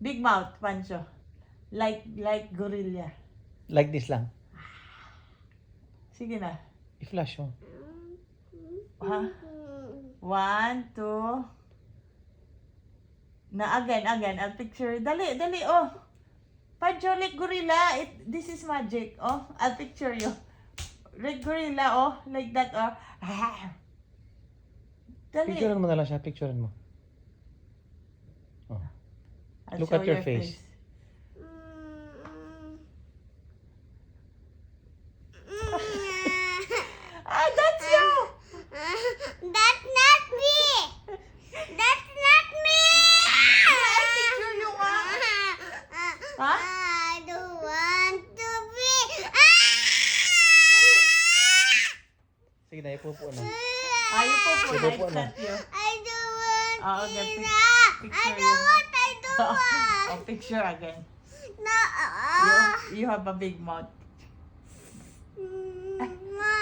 Big mouth, Pancho. Like gorilla. Like this lang. Sige na. I-flash mo. Ha? 1, 2. Na again. I'll picture. Dali, oh. Pancho, like gorilla. This is magic. Oh, I'll picture you. Like gorilla, oh. Like that, oh. Dali. Picturean mo na lang siya. Picturean mo. Oh. I'll Look show at your face. That's you! That's not me! That's not me! I picture you nga. Ha? I don't want to be. Sige na, ipupo na. Ayaw po po. Sige po Nice na. that you. I don't want Oh, okay, to. picture I you. don't want. I don't want. Oh, picture again. No. You have a big mouth. Ma.